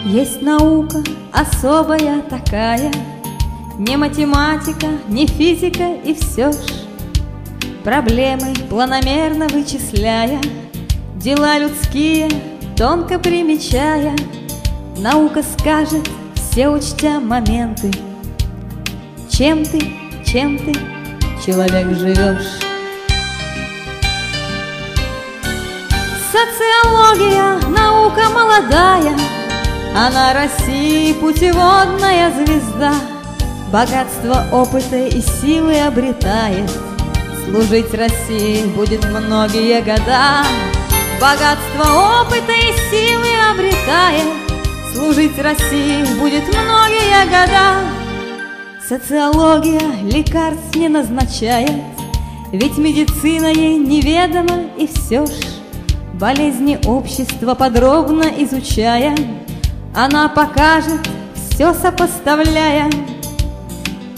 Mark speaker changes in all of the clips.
Speaker 1: Есть наука особая такая, не математика, не физика, и все ж проблемы планомерно вычисляя, дела людские тонко примечая, наука скажет, все учтя моменты, чем ты, человек, живешь. Социология, наука молодая, она России путеводная звезда, богатство опыта и силы обретает, служить России будет многие года. Богатство опыта и силы обретает, служить России будет многие года. Социология лекарств не назначает, ведь медицина ей неведома, и все ж болезни общества подробно изучая, она покажет, все сопоставляя,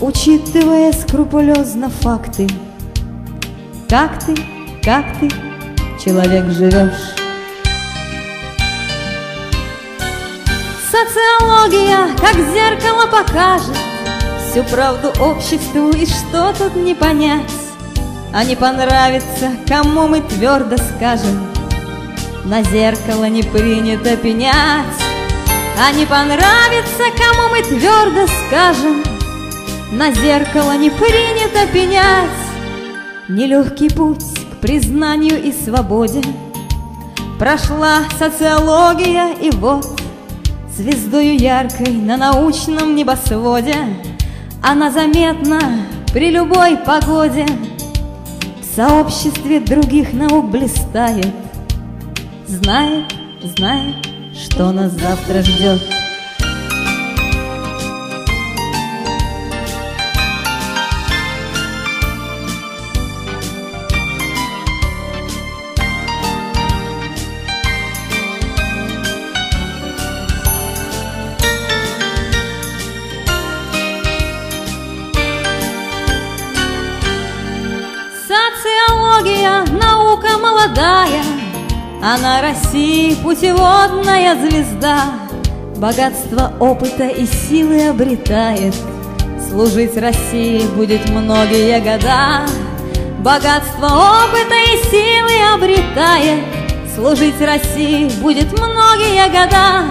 Speaker 1: учитывая скрупулезно факты. Как ты, человек, живешь? Социология, как зеркало, покажет всю правду обществу, и что тут не понять. А не понравится, кому мы твердо скажем, на зеркало не принято пенять. А не понравится, кому мы твердо скажем, на зеркало не принято пенять. Нелегкий путь к признанию и свободе прошла социология, и вот звездою яркой на научном небосводе она заметна при любой погоде, в сообществе других наук блистает, знает, что нас завтра ждет. Социология, наука молодая, она России путеводная звезда, богатство опыта и силы обретает, служить России будет многие года. Богатство опыта и силы обретает, служить России будет многие года.